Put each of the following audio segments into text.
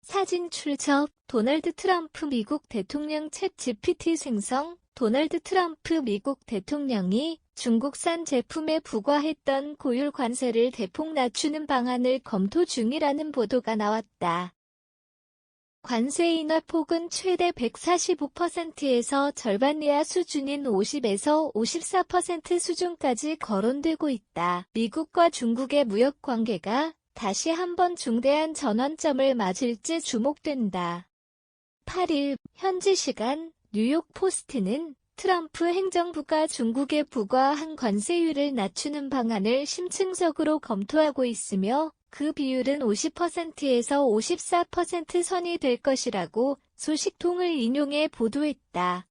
사진 출처 도널드 트럼프 미국 대통령 챗 GPT 생성 도널드 트럼프 미국 대통령이 중국산 제품에 부과했던 고율 관세를 대폭 낮추는 방안을 검토 중이라는 보도가 나왔다. 관세 인하 폭은 최대 145%에서 절반 이하 수준인 50에서 54% 수준까지 거론되고 있다. 미국과 중국의 무역 관계가 다시 한번 중대한 전환점을 맞을지 주목된다. 8일 현지 시간 뉴욕 포스트는 트럼프 행정부가 중국에 부과한 관세율을 낮추는 방안을 심층적으로 검토하고 있으며 그 비율은 50%에서 54% 선이 될 것이라고 소식통을 인용해 보도했다.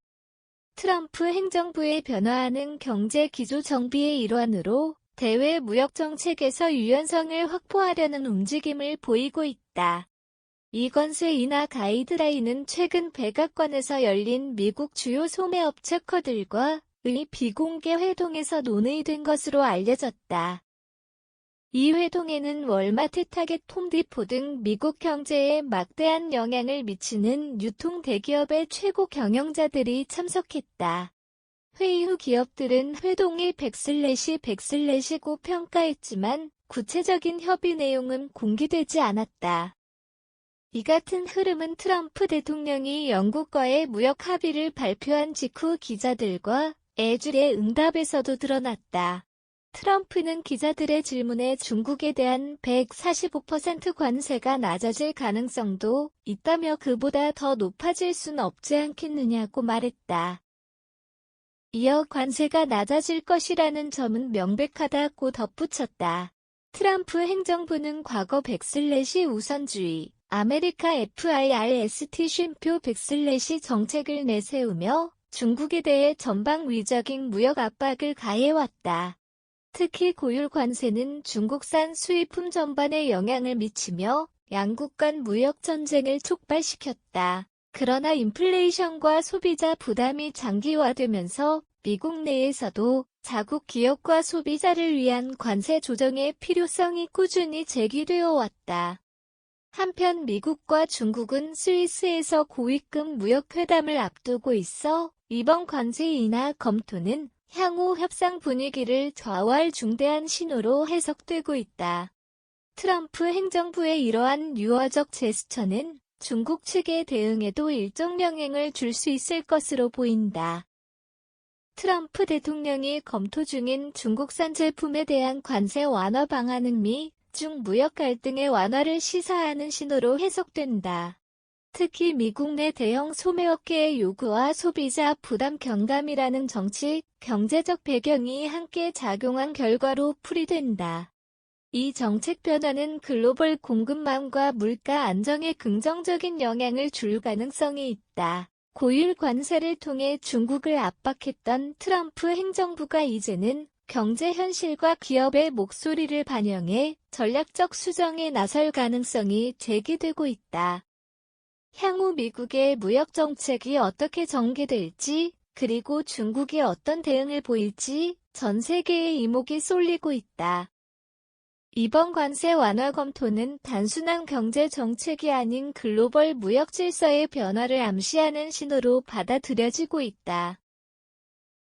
트럼프 행정부의 변화하는 경제 기조 정비의 일환으로 대외 무역 정책에서 유연성을 확보하려는 움직임을 보이고 있다. 이 관세 인하 가이드라인은 최근 백악관에서 열린 미국 주요 소매업체커들과의 비공개 회동에서 논의된 것으로 알려졌다. 이 회동에는 월마트, 타겟, 홈디포 등 미국 경제에 막대한 영향을 미치는 유통 대기업의 최고 경영자들이 참석했다. 회의 후 기업들은 회동이 100/100고 평가했지만 구체적인 협의 내용은 공개되지 않았다. 이 같은 흐름은 트럼프 대통령이 영국과의 무역 합의를 발표한 직후 기자들과의 줄의 응답에서도 드러났다. 트럼프는 기자들의 질문에 중국에 대한 145% 관세가 낮아질 가능성도 있다며 그보다 더 높아질 순 없지 않겠느냐고 말했다. 이어 관세가 낮아질 것이라는 점은 명백하다고 덧붙였다. 트럼프 행정부는 과거 100/ 우선주의, 아메리카 FIRST 쉼표 100/ 정책을 내세우며 중국에 대해 전방위적인 무역 압박을 가해왔다. 특히 고율 관세는 중국산 수입품 전반에 영향을 미치며 양국 간 무역 전쟁을 촉발시켰다. 그러나 인플레이션과 소비자 부담이 장기화되면서 미국 내에서도 자국 기업과 소비자를 위한 관세 조정의 필요성이 꾸준히 제기되어 왔다. 한편 미국과 중국은 스위스에서 고위급 무역회담을 앞두고 있어 이번 관세 인하 검토는 향후 협상 분위기를 좌우할 중대한 신호로 해석되고 있다. 트럼프 행정부의 이러한 유화적 제스처는 중국 측의 대응에도 일정 영향을 줄 수 있을 것으로 보인다. 트럼프 대통령이 검토 중인 중국산 제품에 대한 관세 완화 방안은 미, 중 무역 갈등의 완화를 시사하는 신호로 해석된다. 특히 미국 내 대형 소매업계의 요구와 소비자 부담 경감이라는 정치, 경제적 배경이 함께 작용한 결과로 풀이된다. 이 정책 변화는 글로벌 공급망과 물가 안정에 긍정적인 영향을 줄 가능성이 있다. 고율 관세를 통해 중국을 압박했던 트럼프 행정부가 이제는 경제 현실과 기업의 목소리를 반영해 전략적 수정에 나설 가능성이 제기되고 있다. 향후 미국의 무역 정책이 어떻게 전개될지, 그리고 중국이 어떤 대응을 보일지 전 세계의 이목이 쏠리고 있다. 이번 관세 완화 검토는 단순한 경제 정책이 아닌 글로벌 무역 질서의 변화를 암시하는 신호로 받아들여지고 있다.